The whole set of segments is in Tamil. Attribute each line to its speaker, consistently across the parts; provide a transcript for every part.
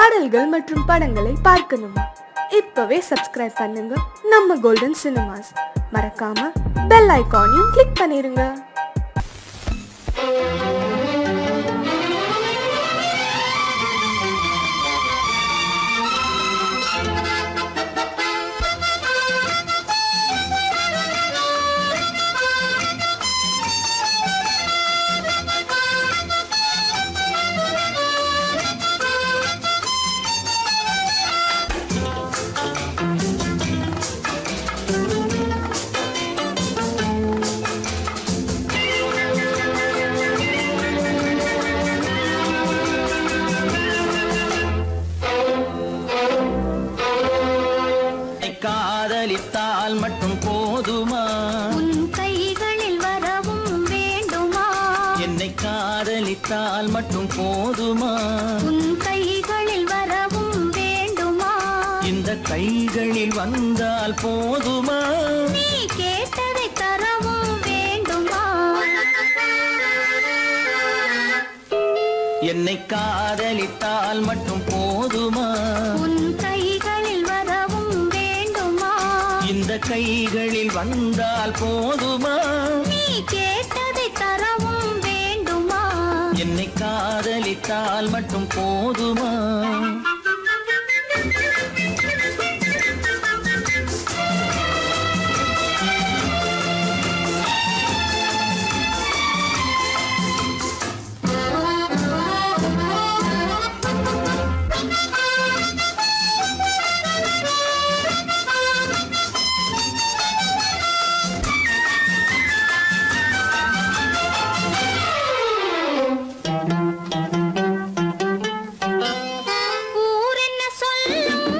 Speaker 1: பாடல்கள் மற்றும் படங்களை பார்க்கணுமா? இப்பவே சப்ஸ்கிரைப் பண்ணுங்க நம்ம கோல்டன் சினிமாஸ். மறக்காம பெல் ஐகானையும் கிளிக் பண்ணிருங்க.
Speaker 2: காதலித்தால் மட்டும் போதுமா?
Speaker 3: உன் கைகளில் வரவும் வேண்டுமா?
Speaker 2: என்னை காதலித்தால் மட்டும் போதுமா?
Speaker 3: உன் கைகளில் வரவும் வேண்டுமா?
Speaker 2: இந்த கைகளில் வந்தால் போதுமா?
Speaker 3: நீ கேட்டதை தரவும் வேண்டுமா?
Speaker 2: என்னை காதலித்தால் மட்டும் போதுமா?
Speaker 3: உன் கைகளில் வரவும் வேண்டுமா?
Speaker 2: இந்த கைகளில் வந்தால் போதுமா?
Speaker 3: நீ கேட்டதை தரவும் வேண்டுமா?
Speaker 2: என்னை காதலித்தால் மட்டும் போதுமா?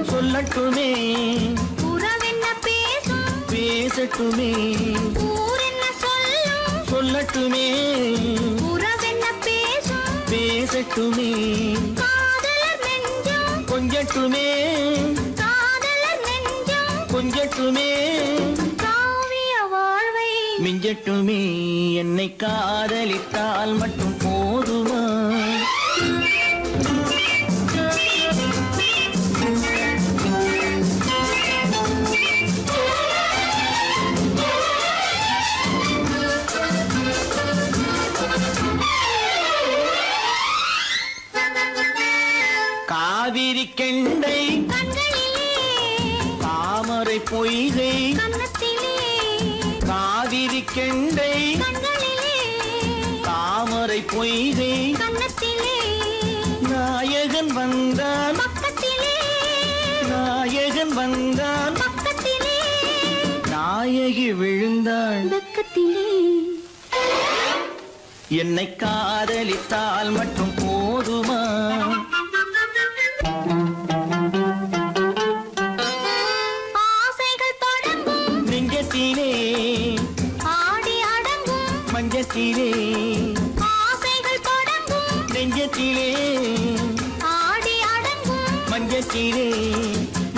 Speaker 2: சொல்லட்டுமே
Speaker 3: உறவென்ன பேசும்
Speaker 2: பேசட்டுமே,
Speaker 3: ஊரென்ன சொல்லும்
Speaker 2: சொல்லட்டுமே
Speaker 3: உறவென்ன பேசும்
Speaker 2: பேசட்டுமே,
Speaker 3: காதலர் நெஞ்சம்
Speaker 2: கொஞ்சட்டுமே
Speaker 3: காதலர் நெஞ்சம்
Speaker 2: கொஞ்சட்டுமே,
Speaker 3: காவிய வாழ்வை
Speaker 2: மிஞ்சட்டுமே. என்னை காதலித்தால் மட்டும் போதுமா? காவிரி கெண்டை
Speaker 3: கண்களிலே
Speaker 2: தாமரை பொய்கை
Speaker 3: கன்னத்திலே
Speaker 2: காவிரி கெண்டை
Speaker 3: கண்களிலே
Speaker 2: தாமரை பொய்கை
Speaker 3: கன்னத்திலே
Speaker 2: நாயகன் வந்தான்
Speaker 3: பக்கத்திலே
Speaker 2: நாயகன் வந்தான்
Speaker 3: பக்கத்திலே
Speaker 2: நாயகி விழுந்தாள்
Speaker 3: பக்கத்திலே.
Speaker 2: என்னை காதலித்தால் மட்டும் போதுமா?
Speaker 3: ஆசைகள் தொடங்கும்
Speaker 2: நெஞ்சத்திலே
Speaker 3: ஆடி அடங்கும்
Speaker 2: மஞ்சத்திலே
Speaker 3: ஆசைகள் தொடங்கும்
Speaker 2: நெஞ்சத்திலே
Speaker 3: ஆடி அடங்கும்
Speaker 2: மஞ்சத்திலே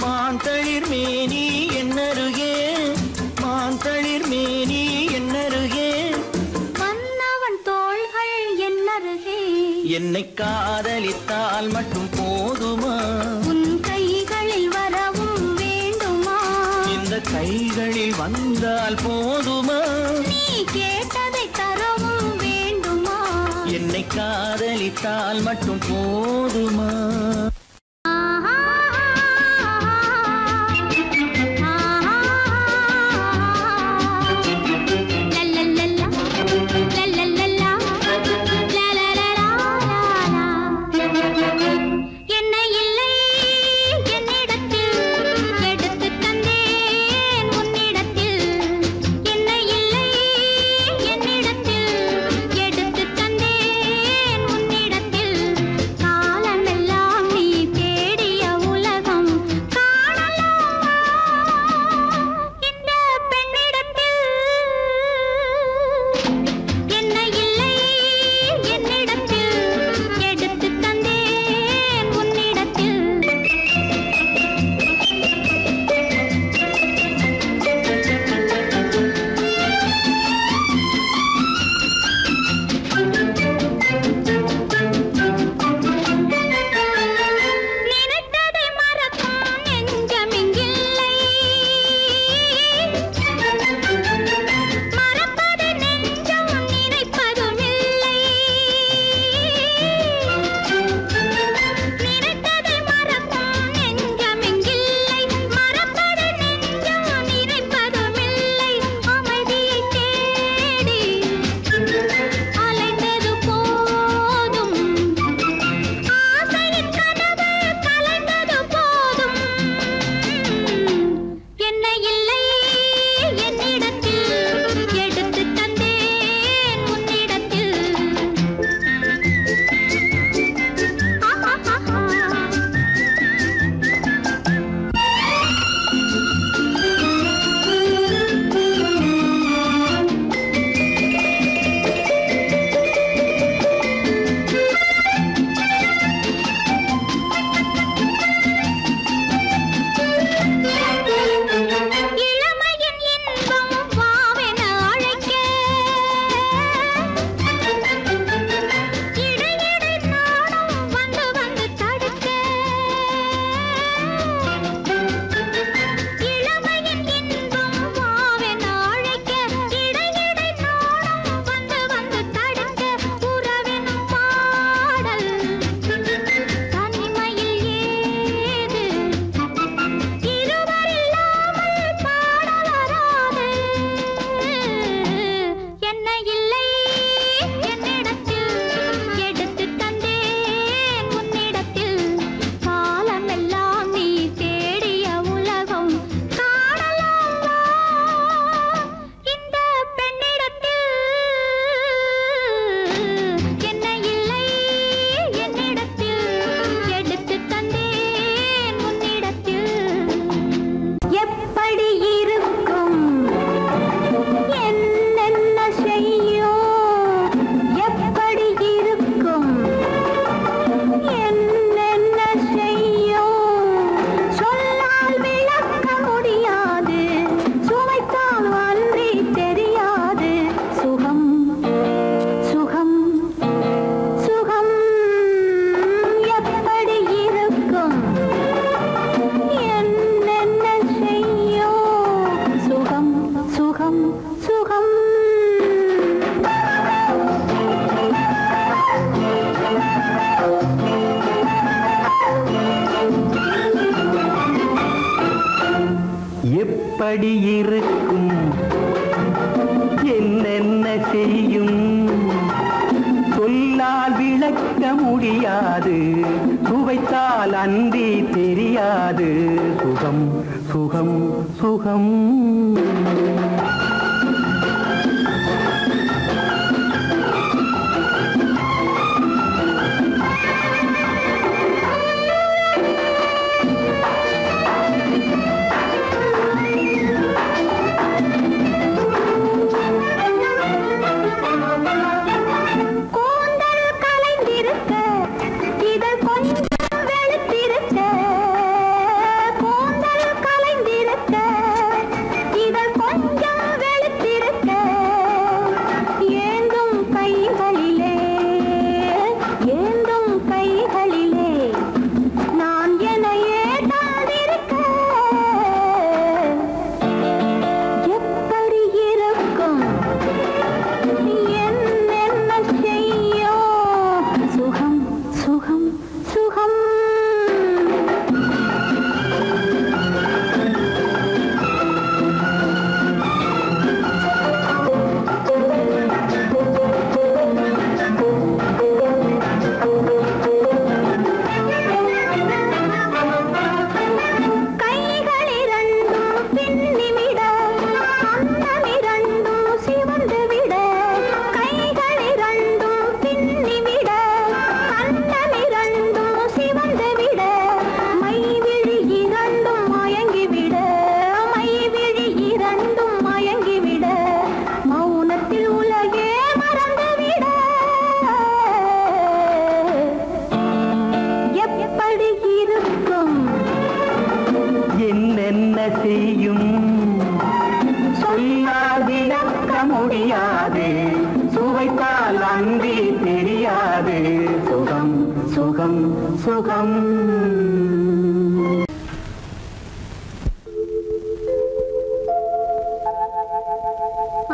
Speaker 2: மாந்தளிர் மேனி என்னருகே மாந்தளிர் மேனி என்னருகே
Speaker 3: மன்னவன் தோள்கள் என்னருகே
Speaker 2: என்னை காதலித்தால் மட்டும் போதுமா?
Speaker 3: உன் கைகளில் வரவும் வேண்டுமா?
Speaker 2: இந்த கைகளில் வந்தால் போதுமா?
Speaker 3: நீ கேட்டதை தரவும் வேண்டுமா?
Speaker 2: என்னை காதலித்தால் மட்டும் போதுமா?
Speaker 3: என்னை இல்லை என்னிடத்தில் எடுத்து தந்தேன் உன்னிடத்தில். என்னை இல்லை என்னிடத்தில் எடுத்து தந்தேன் உன்னிடத்தில். காலமெல்லாம் நீ
Speaker 4: எப்படி இருக்கும் என்னென்ன செய்யும் சொல்லால் விளக்க முடியாது சுவைத்தால் அன்றி தெரியாது சுகம் சுகம் சுகம்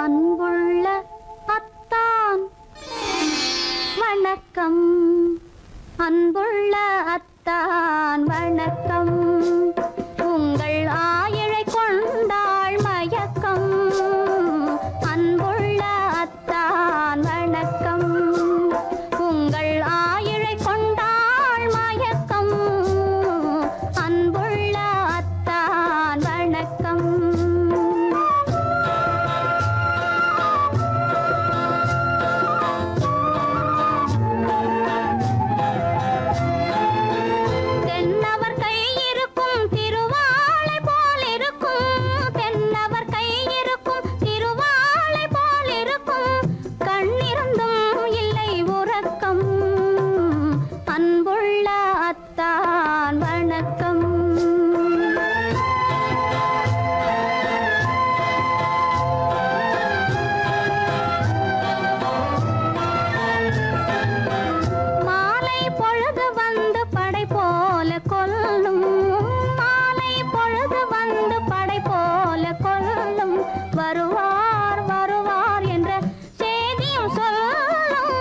Speaker 3: அன்புள்ள அத்தான் வணக்கம், அன்புள்ள அத்தான் வணக்கம். உங்கள் ஆயிழை கொண்டாள் மயக்கம். அன்புள்ள அத்தான் வணக்கம். உங்கள் ஆயிழை கொண்டாள் மயக்கம். அன்புள்ள அத்தான் வணக்கம். தென்னவர் கை இருக்கும் திருவாளை போல் இருக்கும். தென்னவர் கை இருக்கும் திருவாளை போல் இருக்கும். கண்ணிருந்தும் இல்லை உறக்கம். அன்புள்ள அத்தான் வணக்கம். மாலை பொழுது வந்து படை போல கொல்லும். மாலை பொழுது வந்து படை போல கொல்லும். வருவார் வருவார் என்ற செய்தியும் சொல்லும்.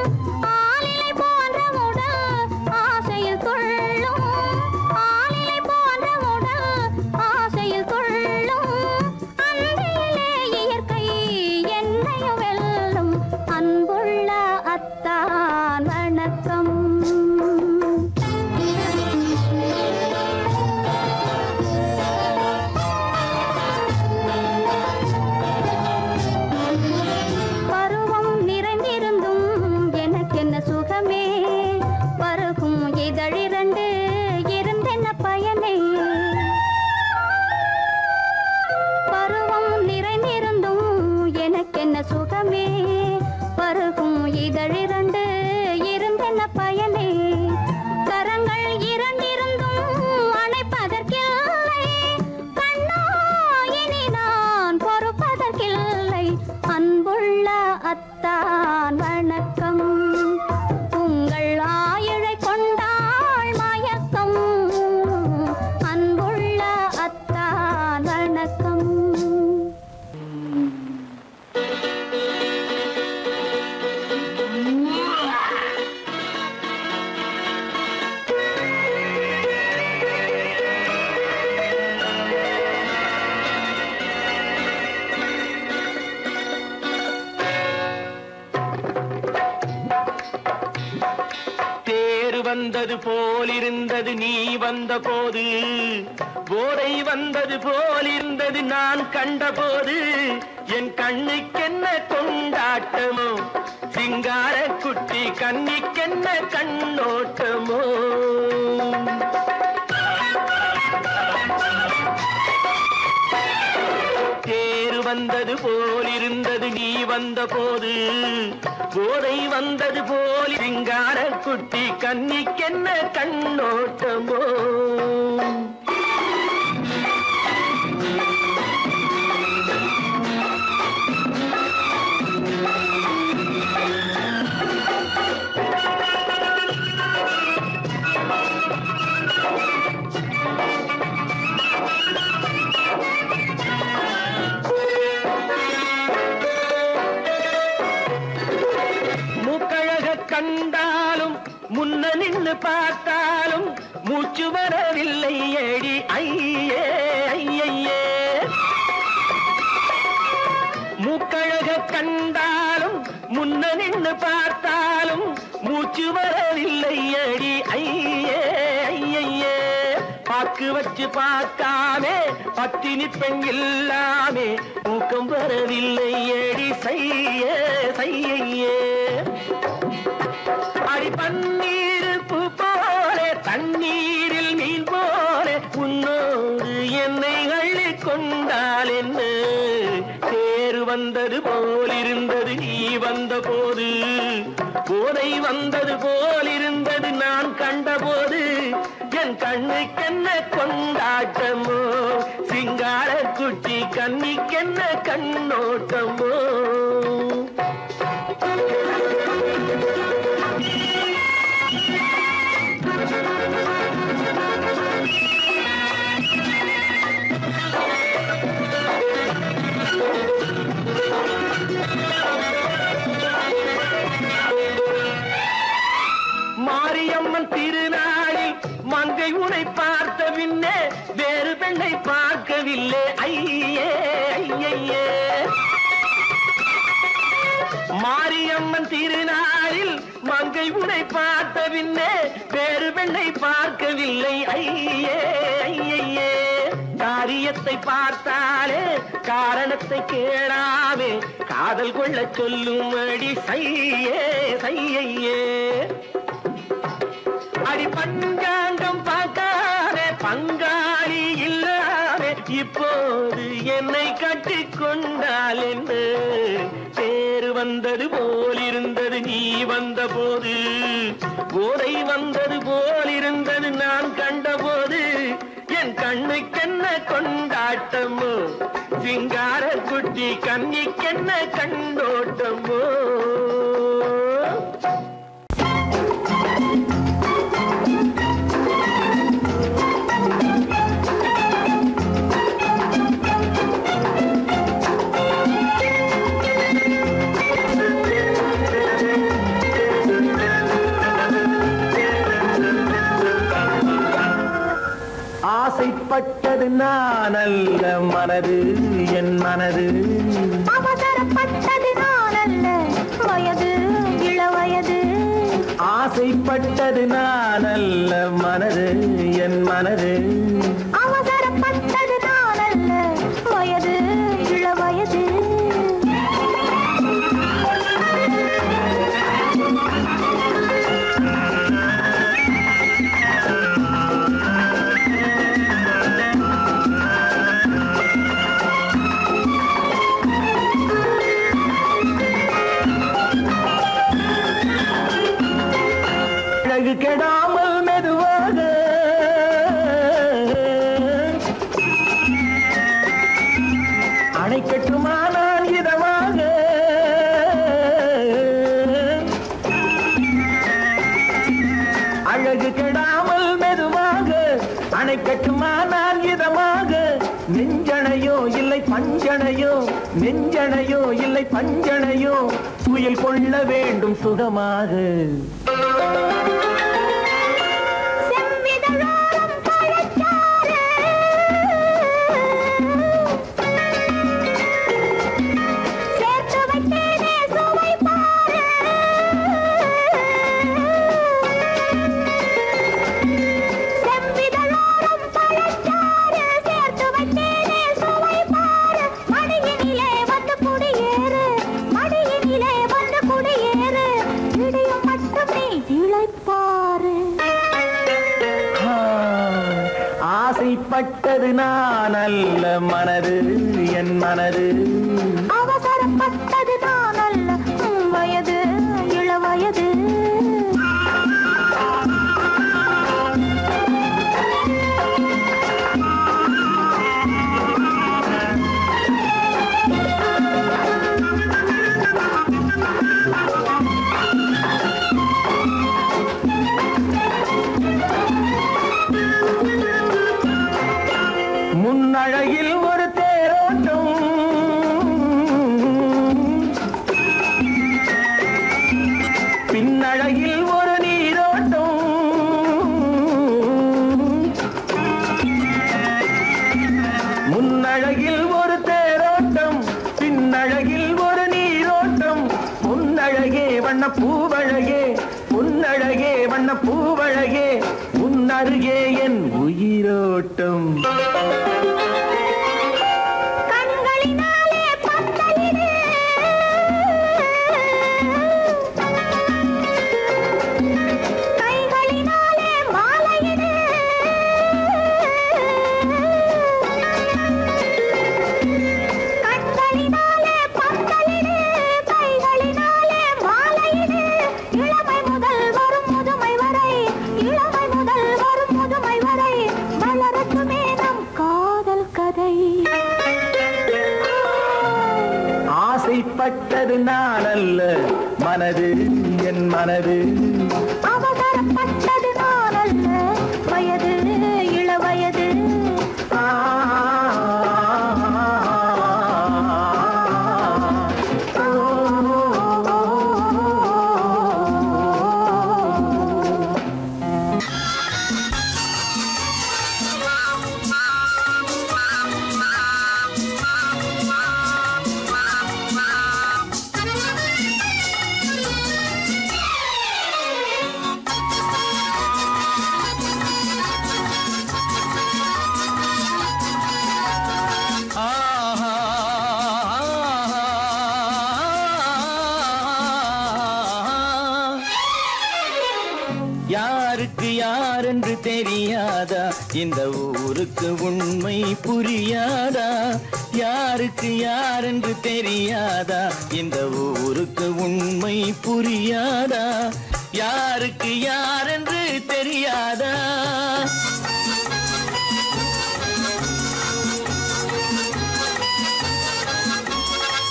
Speaker 3: ஆளிலை போன்ற உடல் ஆசையில் துள்ளும். ஆளிலை போன்ற உடல் ஆசையில் துள்ளும். அன்பிலே இயற்கை என்னையும் வெல்லும். அன்புள்ள அத்தான் வணக்கம். பருவம் நிறைந்திருந்தும் எனக்கென்ன சுகமே. பருகும் இதழிரண்டு இருந்தென்ன பயனே. பருவம் நிறைந்திருந்தும் எனக்கென்ன சுகமே. பருகும் இதழிரண்டு இருந்தென்ன பயனே. கரங்கள் இரண்டிருந்தும் அணைப்பதற்கில்லை. கண்ணா இனி நான் பொறுப்பதற்கில்லை. அன்புள்ள அத்தான் வணக்கம். உங்கள் ஆயிழை கொண்டாள் மயக்கம். அன்புள்ள அத்தான் வணக்கம்.
Speaker 2: வந்தது போலிருந்தது நீ வந்த போது, போதை வந்தது போலிருந்தது நான் கண்டபோது, என் கண்ணுக்கென்ன கொண்டாட்டமோ, சிங்கார குட்டி கண்ணிக்கென்ன கண்ணோட்டமோ. தேர் வந்தது போலிருந்தது நீ வந்த போது, போதை வந்தது போல் சிங்கார குட்டி கண்ணிக்கென்ன கண்ணோட்டமோ. கண்டாலும் முன்ன நின்று பார்த்தாலும் மூச்சு வரவில்லை ஏடி ஐயே ஐயே. மூக்கழக கண்டாலும் முன்ன நின்று பார்த்தாலும் மூச்சு வரவில்லை ஏடி ஐயே ஐயே. பாக்கு வச்சு பார்க்காமே பத்தினி பெண் இல்லாமே தூக்கம் வரவில்லை ஏடி செய்ய செய்யே. அடி பன்னீர் பூ போலே தண்ணீரில் மீன் போலே உன்னோடு என்னை அள்ளி கொண்டால் என்ன. தேர் வந்தது போலிருந்தது நீ வந்த போது, போதை வந்தது போலிருந்தது நான் கண்டபோது, என் கண்ணுக்கென்ன கொண்டாட்டமோ, சிங்கார குட்டி கண்ணிக்கென்ன கண்ணோட்டமோ. மாரியம்மன் திருநாளில் மங்கை உனை பார்த்த பின்னே வேறு பெண்ணை பார்க்கவில்லை ஐயே ஐயே. மாரியம்மன் திருநாளில் மங்கை உனை பார்த்த பின்னே வேறு பெண்ணை பார்க்கவில்லை ஐயே ஐயே. காரியத்தை பார்த்தாலே காரணத்தை கேளாமே காதல் கொள்ள சொல்லும் அடி செய்யே செய்யே. அடி பஞ்சாங்கம் பார்க்காதே பங்காளி இல்லாமே இப்போது என்னை கட்டிக் கொண்டால் என்ன. தேர் வந்தது போலிருந்தது நீ வந்த போது, போதை வந்தது போலிருந்தது நான் கண்டபோது, என் கண்ணுக்கென்ன கொண்டாட்டமோ, சிங்கார குட்டி கண்ணிக்கென்ன கண்ணோட்டமோ. ஆசைப்பட்டது நான் அல்ல மனது என் மனது,
Speaker 3: அவசரப்பட்டது நான் அல்ல வயது இளவயது.
Speaker 4: ஆசைப்பட்டது நான் அல்ல மனது என் மனது,
Speaker 3: அவசரப்பட்டது நான் அல்ல வயது இளவயது.
Speaker 4: கெடாமல் மெதுவாக அணைக்கட்டுமா நான் இதமாக, அழகு கெடாமல் மெதுவாக அணைக்கட்டுமா நான் இதமாக. நெஞ்சணையோ இல்லை பஞ்சணையோ, நெஞ்சணையோ இல்லை பஞ்சணையோ, துயில் கொள்ள வேண்டும் சுகமாக.
Speaker 2: ஆசைப்பட்டது நான் அல்ல மனது என் மனது
Speaker 3: அவசரப்பட்டது நான் அல்ல வயது இளவயது
Speaker 2: முன்னழகில் ஒரு தேரோட்டம் பின்னழகில் ஒரு நீரோட்டம் முன்னழகில் ஒரு தேரோட்டம் பின்னழகில் ஒரு நீரோட்டம் முன்னழகே வண்ண பூவழகே முன்னழகே வண்ண பூவழகே முன்னருகே என் உயிரோட்டம் ஆசைப்பட்டது நான் அல்ல மனது என் மனது
Speaker 3: அவசரப்பட்டது நான் அல்ல வயது இளவயது
Speaker 2: யாருக்கு யாரென்று தெரியாதா இந்த ஊருக்கு உண்மை புரியாதா யாருக்கு யாரென்று தெரியாதா இந்த ஊருக்கு உண்மை புரியாதா யாருக்கு யாரென்று தெரியாதா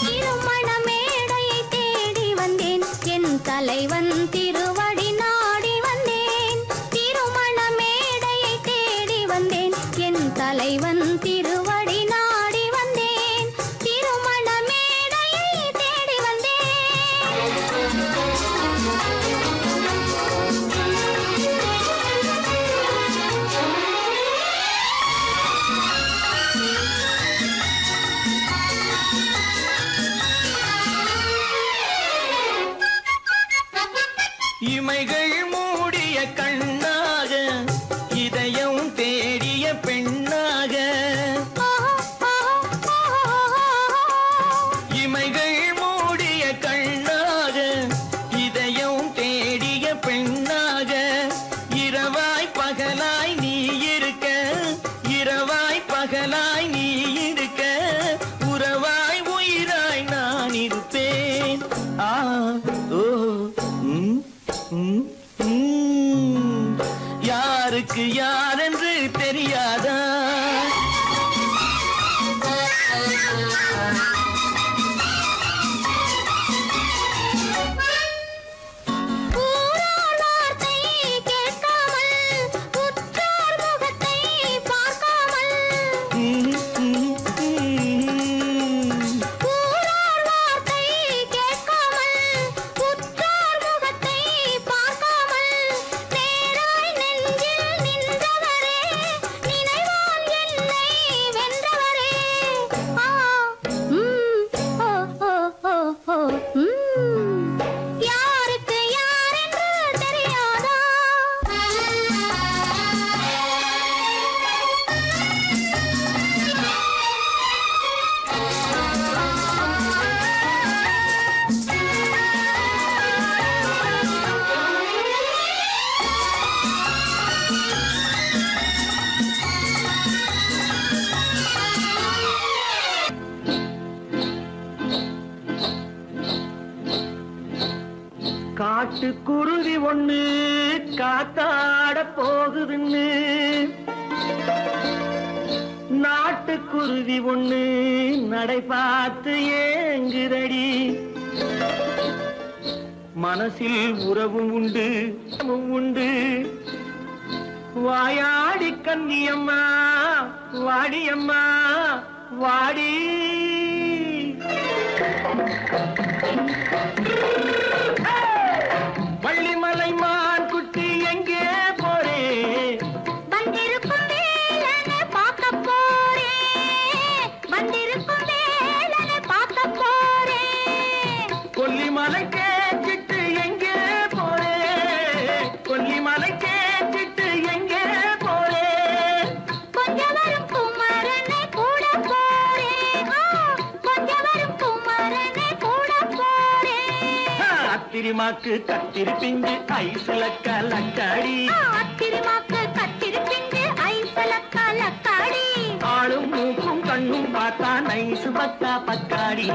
Speaker 3: திருமண மேடையை தேடி வந்தேன் என் தலைவன் திருவடி நாடி வந்தேன் திருமண மேடையை தேடி வந்தேன் என் தலைவன் திருவடி நாடி வந்தேன் திருமண மேடையை தேடி
Speaker 2: இமைகள் மூடிய கண்ணாக இதயம் தேடிய பெண்ணாக இமைகள் மூடிய கண்ணாக இதயம் தேடிய பெண்ணாக இரவாய் பகலாய் நீ இருக்க இரவாய் பகலாய் நீ இருக்க உறவாய் உயிராய் நான் இருப்பேன் ஆ ஓ யாருக்கு யாரென்று தெரியாதா
Speaker 3: நினைவா
Speaker 2: காட்டுக்குருவி ஒண்ணு காத்தாட போகுதுன்னு நாட்டுக்குருவி ஒண்ணு நடை பார்த்து ஏங்குதடி மனசில் உறவும் உண்டு உண்டு வாயாடி கன்னியம்மா வாடியம்மா வாடி வள்ளிமலை மான் குட்டி எங்கே போறே
Speaker 3: வந்திருக்கும் வேலனை பார்க்க போறேன் வந்திருக்கும் வேலனை பார்க்க போறேன்
Speaker 2: கொல்லிமலை கேச்சிட்டு எங்கே போறே கொல்லிமலை கேச்சிட்டு எங்கே போறே
Speaker 3: கொஞ்சம் வரும் குமரனை கூட போறேன் கொஞ்சம் வரும் குமரனை கூட போறேன்
Speaker 2: அத்திரிமாக்கு கத்திருப்பிஞ்சு ஐசுல கலக்காடி
Speaker 3: அத்திரிமாக்கு கத்திருப்பிஞ்சு ஐசுல கலக்காடி
Speaker 2: ஆளும் மூக்கும் கண்ணும் பார்த்தா நைசு பக்கா பக்காடி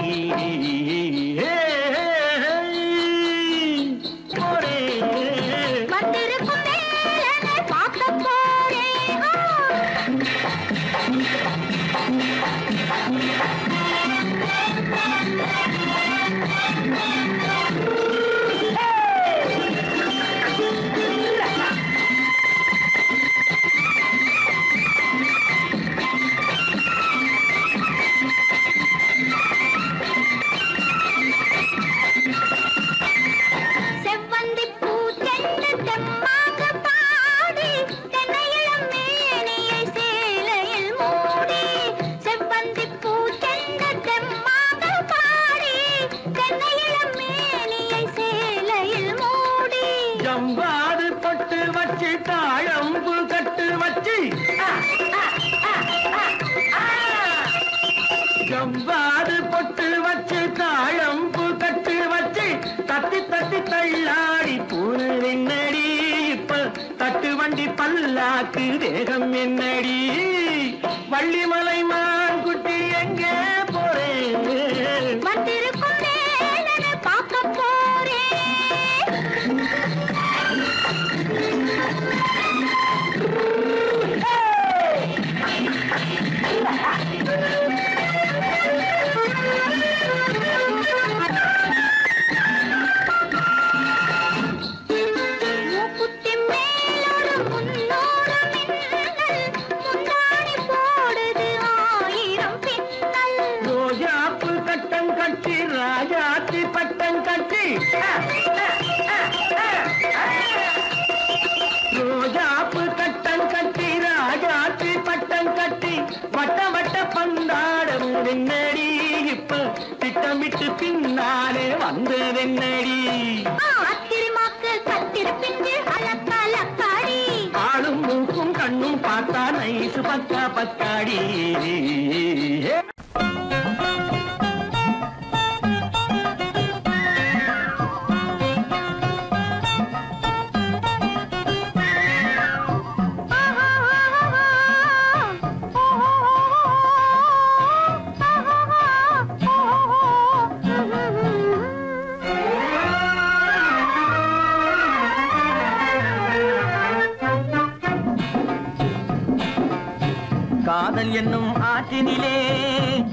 Speaker 2: போரே
Speaker 3: வந்திருக்கும் வேலனை பார்க்க போறேன் செவ்வந்தி பூ செண்டு தெம்மாக பாடி தென்னையிளம் மேனியை சேலையில் மூடி செவ்வந்தி பூ செண்டு தெம்மாக பாடி தென்னையிளம் மேனியை சேலையில் மூடி
Speaker 2: ஜம்பாது பட்டு வச்சு தாழம்பு கட்டு வச்சு ஜம்பாது பொட்டு வச்சு தாழம்பு கட்டு வச்சு தத்தி தத்தி தள்ளாடி பூனை என்னடி இப்ப தட்டு வண்டி பல்லாக்கு வேகம் என்னடி வள்ளிமலை மான் குட்டி எங்கே போறேன்
Speaker 3: வந்திருக்கும் வேலனை பார்க்க போறேன் மூக்குத்தி மேலோடு முன்னோடு மின்னல் முந்தாணி போடுது ஆயிரம் பின்னல்
Speaker 2: ரோஜாப்பு கட்டம் கட்டி ராஜாத்தி பட்டம் கட்டி ரோஜாப்பு கட்டம் கட்டி ராஜாத்தி பட்டம் கட்டி வட்ட வட்ட பந்தாடம் என்னடி இப்ப திட்டமிட்டு பின்னாலே வந்ததென்னடி
Speaker 3: அத்திரிமாக்கு கத்திருப்பிஞ்சு அலக்காடி
Speaker 2: ஆளும் மூக்கும் கண்ணும் பார்த்தா நைசு பக்கா பக்காடி காதல் என்னும் ஆற்றினிலே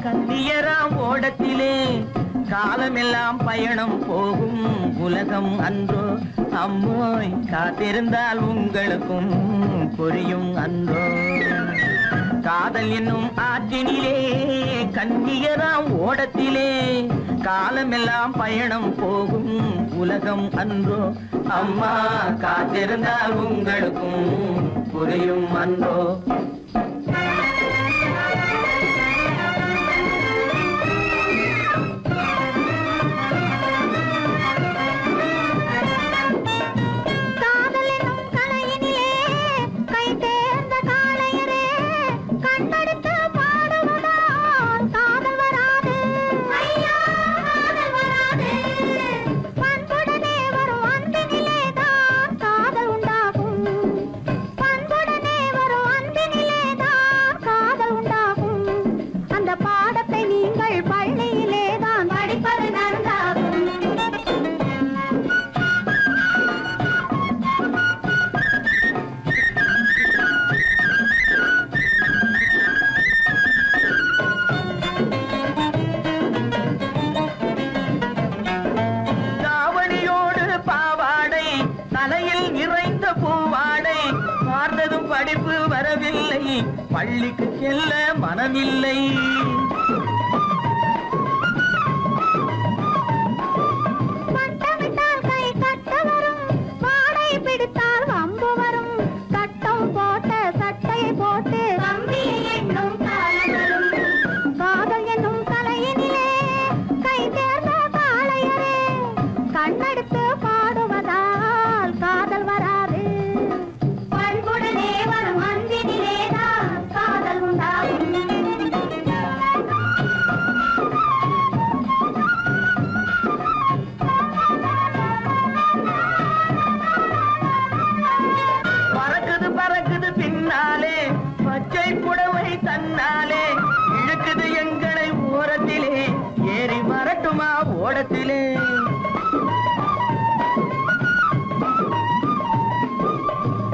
Speaker 2: கன்னியராம் ஓடத்திலே காலமெல்லாம் பயணம் போகும் உலகம் அன்றோ அம்மோய் காத்திருந்தால் உங்களுக்கும் புரியும் அன்றோ காதல் என்னும் ஆற்றினிலே கன்னியராம் ஓடத்திலே காலமெல்லாம் பயணம் போகும் உலகம் அன்றோ அம்மா காத்திருந்தால் உங்களுக்கும் புரியும் அன்றோ
Speaker 3: பண்புடனே வரும் அன்பினிலே
Speaker 2: பள்ளிக்கு செல்ல மனமில்லை.
Speaker 3: கட்டமிட்டால் கை கட்ட வரும், வாடை பிடித்தால் வம்பு வரும். கட்டம் போட்ட சட்டையை போட்டு கம்பியை எண்ணும் காலம் வரும். காதல் என்னும் தலையினிலே கை தேர்ந்த காளையரே, கண்ணெடுத்து பாடுவதால் காதல் வராது. பண்புடனே வரும் அன்பினிலேதான் காதல் உண்டாகும்.
Speaker 2: பறக்குது பறக்குது பின்னாலே பச்சை புடவை தன்னாலே, இழுக்குது எங்களை ஓரத்திலே, ஏறி வரட்டுமா ஓடத்திலே.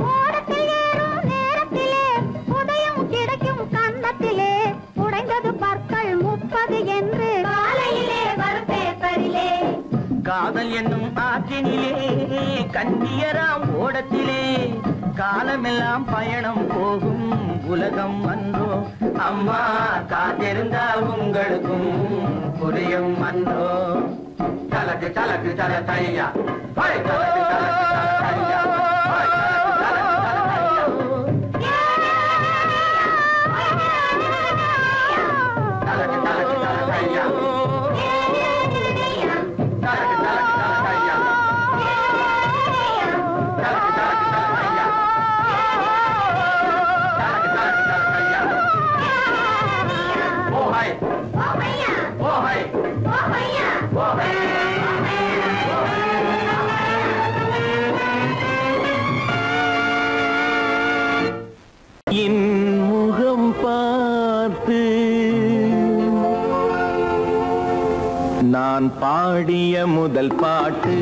Speaker 3: ஓடத்தில் ஏறும் நேரத்திலே உதயம் கிடைக்கும் கன்னத்திலே, உடைந்தது பற்கள் 30 என்று காலையிலே வரும் பேப்பரிலே.
Speaker 2: காதல் என்னும் ஆற்றினிலே கண்ணியராம் ஓடத்திலே, காலமெல்லாம் பயணம் போகும் உலகம் அன்றோ. அம்மா காத்திருந்தா உங்களுக்கும் புரியும் அன்றோ. தலக்கு தலக்கு தல தையா, தலக்கு தலக்கு தல தையா, தலக்கு தலக்கு தல தையா, என் முகம் பார்த்து நான் பாடிய முதல் பாட்டு,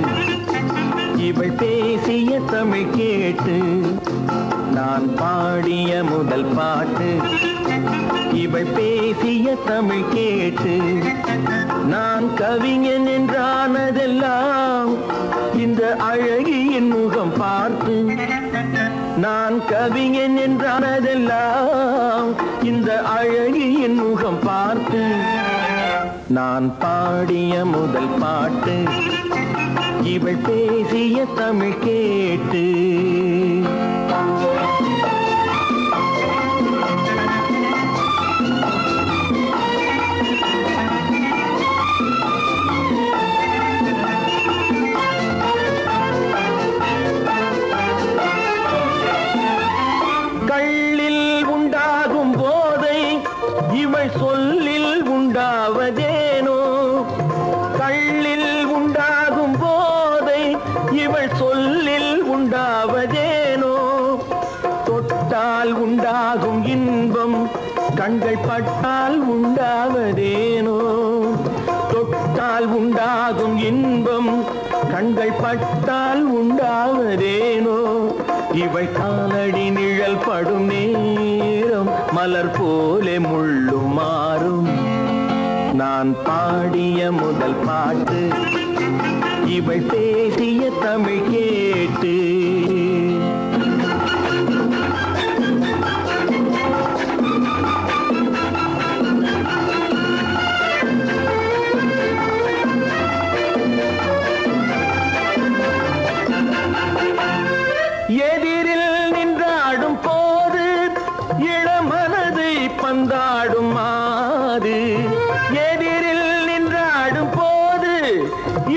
Speaker 2: இவள் பேசிய தமிழ் கேட்டு. நான் பாடிய முதல் பாட்டு, இவள் பேசிய தமிழ் கேட்டு. நான் கவிஞன் என்றானதெல்லாம் இந்த அழகியின் முகம் பார்த்து. நான் கவிஞன் என்றானதெல்லாம் இந்த அழகியின் முகம் பார்த்து. நான் பாடிய முதல் பாட்டு, இவள் பேசிய தமிழ் கேட்டு. கள்ளில் உண்டாகும் போதை இவள் சொல்லில் உண்டாவதேனோ. கள்ளில் உண்டாகும் போதை இவள் சொல்லில் உண்டாவதேனோ. தொட்டால் உண்டாகும் இன்பம் கண்கள் பட்டால் உண்டாவதேனோ. தொட்டால் உண்டாகும் இன்பம் கண்கள் பட்டால் உண்டாவதேனோ. இவள் காலடி நிழல் படும் நேரம் மலர் போலே முள்ளும் மாறும். நான் பாடிய முதல் பாட்டு, இவள் பேசிய தமிழ் கேட்டு. எதிரில் நின்றாடும் போது இளமனதை பந்தாடும் மாது. எதிரில் நின்றாடும் போது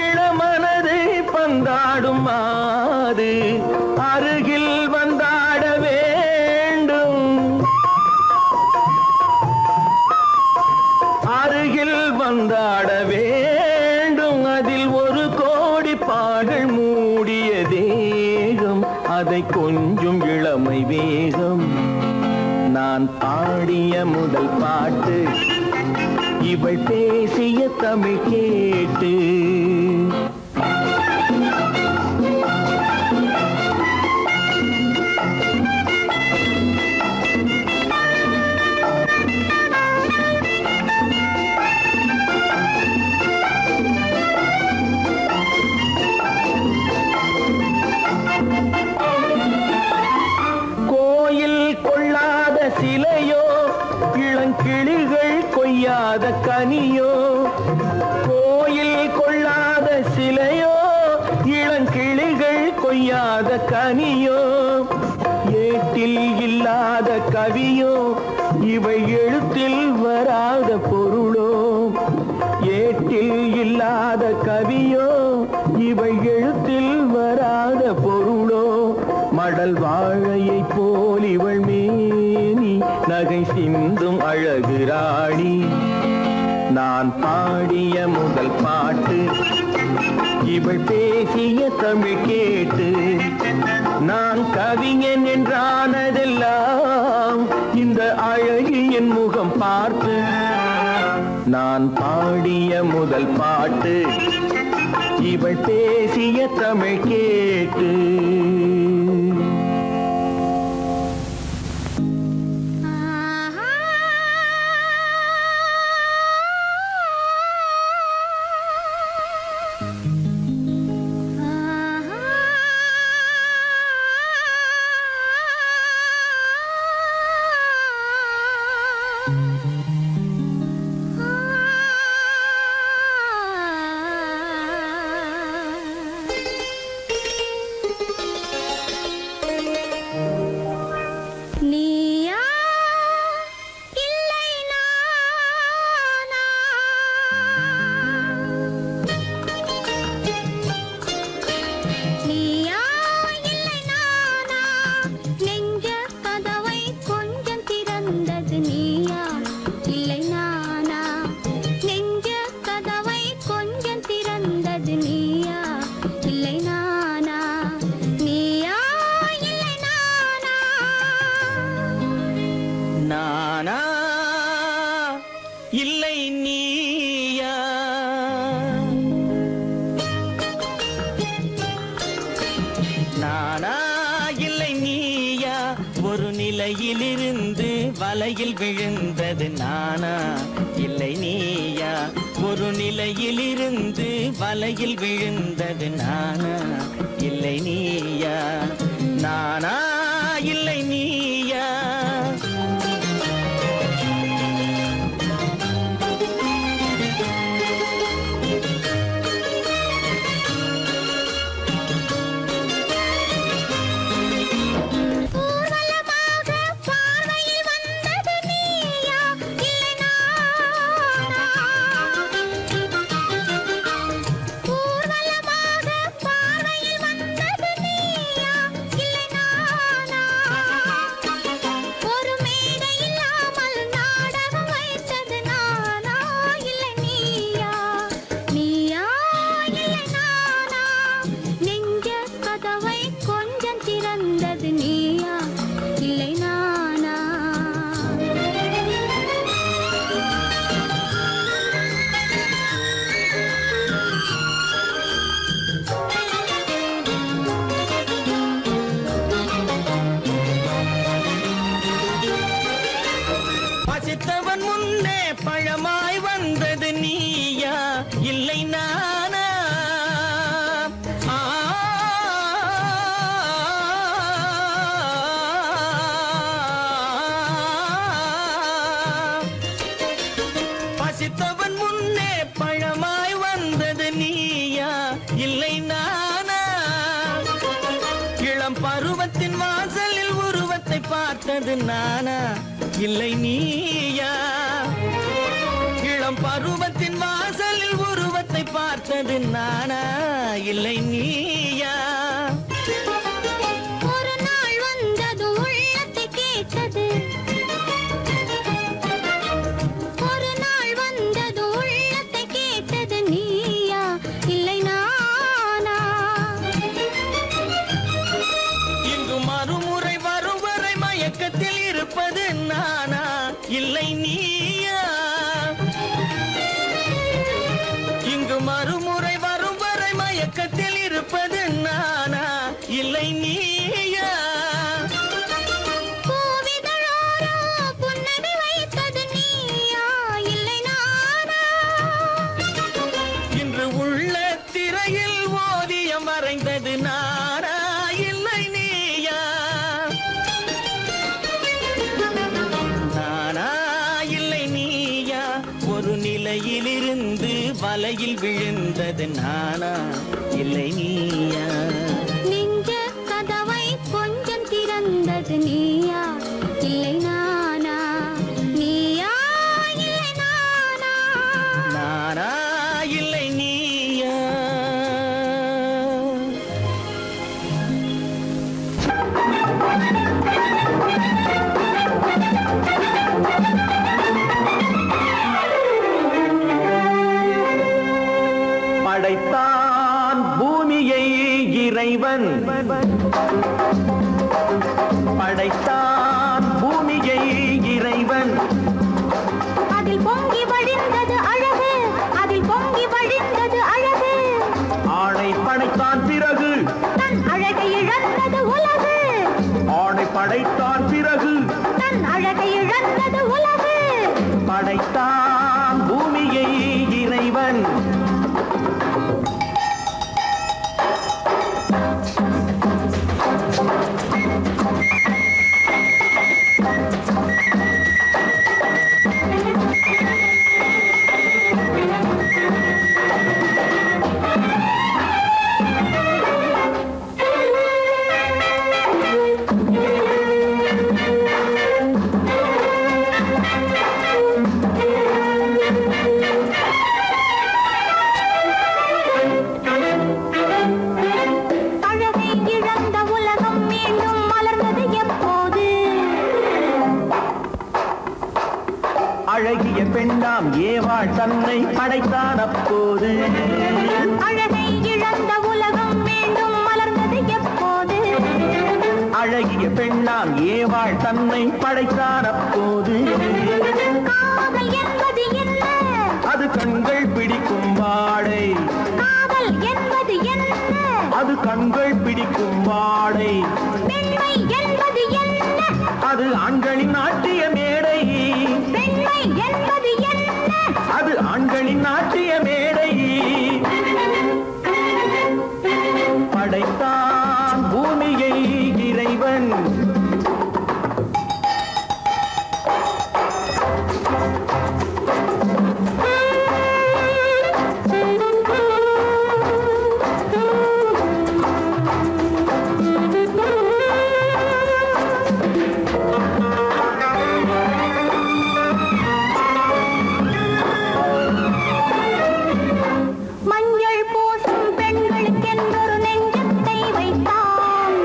Speaker 2: இளமனதை பந்தாடும் மாது. அருகில் வந்தாட வேண்டும், அருகில் வந்தாட வேண்டும். அதில் ஒரு கோடி பாடல் மூடிய தேகம், அதை கொஞ்சம் இளமை வேகம். நான் பாடிய முதல் பாட்டு, இவள் பேசிய தமிழ் கேட்டு. கோயில் கொள்ளாத சில கொள்ளாத கனியோ கோயில் கொள்ளாத சிலையோ இளங்கிளிகள் கொய்யாத கனியோ ஏட்டில் இல்லாத கவியோ இவை எழுத்தில் வராத பொருளோ ஏட்டில் இல்லாத கவியோ இவை எழுத்தில் வராத பொருளோ மடல் வாழையை போல் இவள் மேனி நகை சிந்தும் அழகு ராணி நான் பாடிய முதல் பாட்டு இவள் பேசிய தமிழ் கேட்டு நான் கவிஞன் என்றானதெல்லாம் இந்த அழகியின் முகம் பார்த்து நான் பாடிய முதல் பாட்டு இவள் பேசிய தமிழ் கேட்டு
Speaker 5: வலையில் விழுந்தது நானா இல்லை நீயா ஒரு நிலையிலிருந்து வலையில் விழுந்தது நானா இல்லை நீயா நானா இல்லை நீயா நானா இல்லை நீயா இளம் பருவத்தின் வாசலில் உருவத்தை பார்த்தது நானா இல்லை நீயா
Speaker 3: ஒரு நாள் வந்தது உள்ளத்தை கேட்டது ஒரு நாள் வந்தது உள்ளத்தை கேட்டது நீயா இல்லை நானா
Speaker 5: இங்கு மறுமுறை வரும் வரை மயக்கத்தில் இருப்பது நானா இல்லை நீயா இங்கு மறுமுறை வரும் வரை மயக்கத்தில் இருப்பது நானா இல்லை நீயா
Speaker 3: புன்னகை வைத்தது நீயா இல்லை நானா
Speaker 5: இன்று உள்ள திரையில் ஓவியம் வரைந்தது நானா இல்லை நீயா நானா இல்லை வலையில் விழுந்தது நானா இல்லை நீயா?
Speaker 3: நெஞ்ச கதவை கொஞ்சம் திறந்தது நீயா இல்லை நானா? நீயா இல்லை நானா?
Speaker 5: நானா இல்லை நீயா?
Speaker 2: படைத்தான் பூமியை இறைவன், படைத்தான் பூமியை இறைவன்.
Speaker 3: அதில் பொங்கி வழிந்தது அழகு, அதில் பொங்கி வழிந்தது அழகு.
Speaker 2: ஆணை படைத்தான் பிறகு
Speaker 3: தன் அழகை இழந்தது உலகு.
Speaker 2: ஆணை படைத்தான் பிறகு
Speaker 3: தன் அழகை இழந்தது உலகு.
Speaker 2: படைத்தான் பூமியை இறைவன்.
Speaker 3: அழகை இழந்த உலகம் மீண்டும் மலர்ந்தது எப்போது?
Speaker 2: அழகிய பெண்ணாம் ஏவாள் தன்னை படைத்தான் அப்போது.
Speaker 3: அழகை இழந்த உலகம் மீண்டும் மலர்ந்தது எப்போது?
Speaker 2: அழகிய பெண்ணாம் ஏவாள் தன்னை படைத்தான் அப்போது.
Speaker 3: காதல் என்பது என்ன?
Speaker 2: அது கண்கள் பிடிக்கும் வாடை,
Speaker 3: காதல் என்பது என்ன?
Speaker 2: அது கண்கள் பிடிக்கும் வாடை.
Speaker 3: பெண்மை என்பது என்ன?
Speaker 2: அது ஆண்களின் நாட்டிய மேடை,
Speaker 3: பெண்மை என்பது என்ன?
Speaker 2: அது ஆண்களின் நாட்டிய மேடை. படைத்தான் பூமியை இறைவன்.
Speaker 3: மஞ்சள் பூசும் பெண்களுக்கென்றொரு நெஞ்சத்தை வைத்தான்.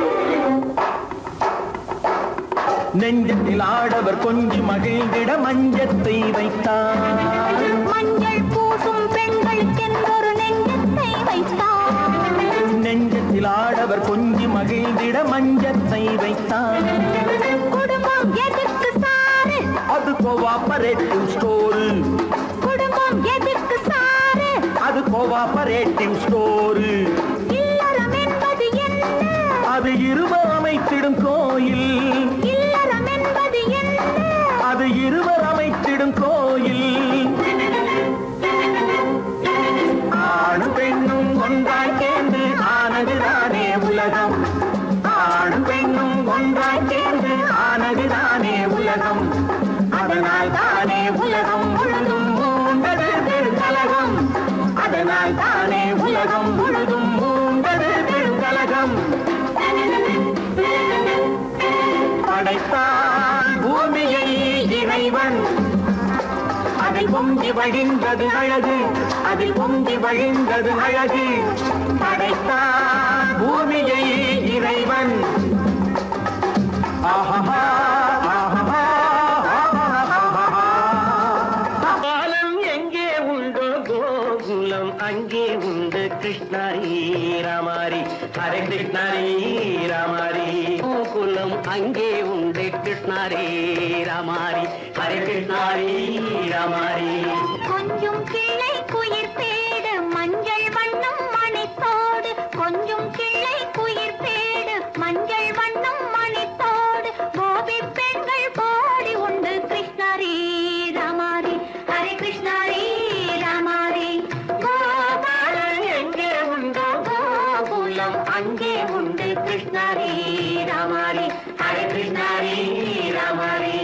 Speaker 2: நெஞ்சத்தில் ஆடவர் கொஞ்சி மகிழ்ந்திட மஞ்சத்தை வைத்தான்.
Speaker 3: மஞ்சள் பூசும் பெண்களுக்கென்றொரு நெஞ்சத்தை வைத்தான்.
Speaker 2: நெஞ்சத்தில் ஆடவர் கொஞ்சி மகிழ்ந்திட மஞ்சத்தை வைத்தான்.
Speaker 3: குடும்பம் எதுக்கு சாரு?
Speaker 2: அது கோஆபரேட்டிவ் ஸ்டோரு,
Speaker 3: குடும்பம் எதுக்கு சாரு?
Speaker 2: அது கோஆபரேட்டிவ் ஸ்டோரு.
Speaker 3: இல்லறம் என்பது என்ன?
Speaker 2: அது இருவர் அமைத்திடும் கோயில்,
Speaker 3: இல்லறம் என்பது என்ன?
Speaker 2: அது இருவர் அமைத்திடும் கோயில். ஆணும் பெண்ணும் ஒன்றாய் சேர்ந்து ஆனதுதானே உலகம். ஆணும் பெண்ணும் ஒன்றாய் சேர்ந்து ஆனதுதானே உலகம். அதனால் தானே உலகம் முழுதும் மூண்டது பெருங்கலகம். அதனால் தானே உலகம் முழுதும் மூண்டது பெருங்கலகம். படைத்தான் பூமியை இறைவன். அதில் பொங்கி வழிந்தது அழகு, அதில் பொங்கி வழிந்தது அழகு. படைத்தான் பூமியை இறைவன். ஆஹா ஆஹா.
Speaker 5: பாலம் எங்கே உண்டோ கோகுலம் அங்கே உண்டு கிருஷ்ணாரி ராமாரி. ஹரே கிருஷ்ணாரி ராமாரி. கோகுலம் அங்கே உண்டு கிருஷ்ணாரி ராமாரி. ஹரே கிருஷ்ணாரி ராமாரி.
Speaker 3: கொஞ்சம் கிளை குயிர் பேடு மஞ்சள் வண்ணம் மணித்தோடு. கொஞ்சம் கிளை குயிர் பேடு மஞ்சள் வண்ணம் மணித்தோடு. கோபி பெண்கள் கோடி உண்டு கிருஷ்ணாரி ராமாரி. ஹரே கிருஷ்ணாரி ராமாரி. கோபாலன் எங்கே உண்டோ கோகுலம் அங்கே உண்டு கிருஷ்ணாரி ராமாரி. ஹரே கிருஷ்ணாரி ராமாரி.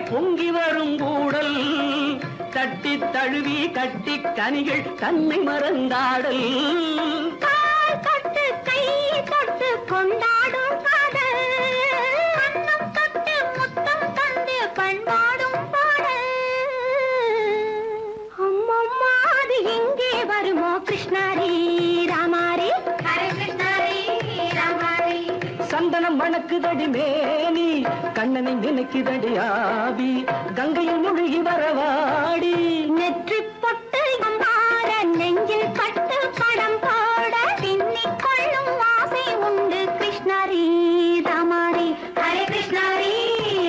Speaker 5: பொங்கி வரும் கூடல் தட்டி தழுவி கட்டி கனிகள் தன்னை மறந்தாடல்
Speaker 3: கால் தொட்டு கை தொட்டு கொண்டாடும் காதல் கண்ணம் தொட்டு முத்தம் தந்து பண்பாடும் பாடல் அம்மம்மா அது எங்கே வருமோ கிருஷ்ணாரி ராமாரி ஹரே கிருஷ்ணாரி ராமாரி
Speaker 5: சந்தனம் மணக்குதடி மேனி கண்ணனை நினைக்குதடி ஆவி கங்கையில் முழுகி வரவாடி
Speaker 3: நெற்றி பொட்டு அம்பார நெஞ்சில் பட்டு படம் போட பின்னிக் கொள்ளும் ஆசை உண்டு கிருஷ்ணாரி ராமாரி ஹரே கிருஷ்ணாரி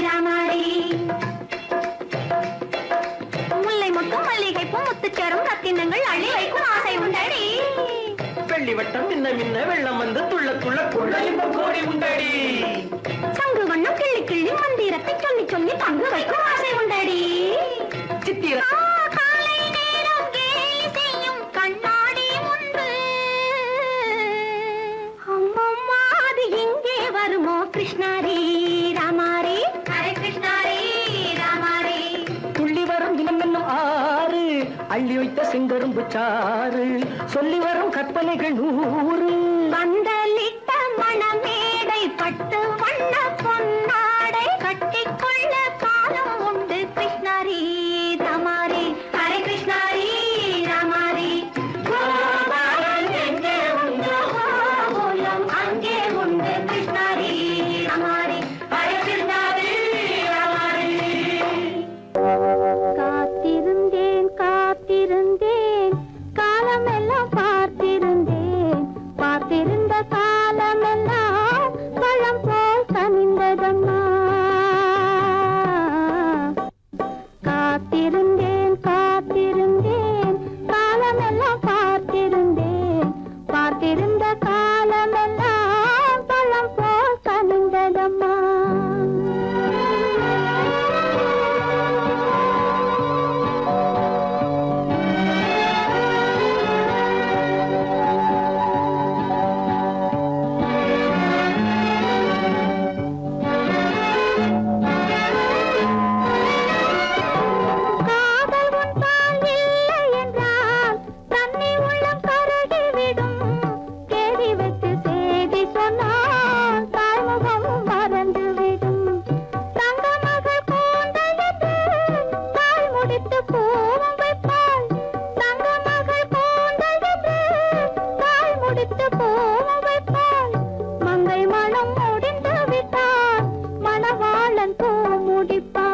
Speaker 3: ராமாரி முல்லை மொட்டும் மல்லிகை பூ முத்துச்சேரும் ரத்தினங்கள் அள்ளி வைக்கும் ஆசை உண்டடி
Speaker 5: வெள்ளி வட்டம் மின்ன மின்ன வெள்ளம் வந்து துள்ள துள்ள கொள்ள இன்பம் கோடி உண்டடி
Speaker 3: சங்கு வண்ணம் கிள்ளி கிள்ளி மந்திரத்தை சொல்லி சொல்லி பங்கு வைக்கும் ஆசை உண்டடி
Speaker 5: சித்திர
Speaker 3: காலை நேரம் கேலி செய்யும் கண்ணாடி முன்பு அம்மம்மா அது எங்கே வருமோ கிருஷ்ணாரி ராமாரி ஹரே கிருஷ்ணாரி ராமாரி
Speaker 5: துள்ளி வரும் தினம் என்னும் ஆறு அள்ளி வைத்த செங்கரும்பு சாறு சொல்லி வரும் கற்பனைகள் 100
Speaker 3: பந்தலிட்ட மணமேடை பட்டு வண்ண பொன்னாடை கட்டிக்கொள்ள காலம் உண்டு கிருஷ்ணாரி ராமாரி ஹரே கிருஷ்ணாரி ராமாரி கோபாலன் எங்கே உண்டு கோகுலம் அங்கே உண்டு கிருஷ்ணாரி ராமாரி ஹரே கிருஷ்ணாரி ராமாரி காத்திருந்தேன் காத்திருந்தேன் காலமெல்லாம் பார்த்திருந்தேன் பார்த்திருந்த காலமெல்லாம் பழம் போல் கனிந்ததம்மா காத்திருந்தேன் காத்திருந்தேன் காலமெல்லாம் பார்த்திருந்தேன் பார்த்திருந்த காலமெல்லாம் பழம் போல் கனிந்ததம்மா காதல் உன்பால் இல்லை என்றால் தன்னை உள்ளம் கருகிவிடும் கேடி வைத்து செய்தி சொன்னால் தாய்முகமும் மறந்துவிடும் தங்க மகள் கூந்தல் என்று தாய் முடித்து பூவும் வைப்பாள் தங்க மகள் கூந்தல் என்று தாய் முடித்து பூவும் வைப்பாள் மங்கை மனம் முடிந்து விட்டால் மணவாளன் பூ முடிப்பாள்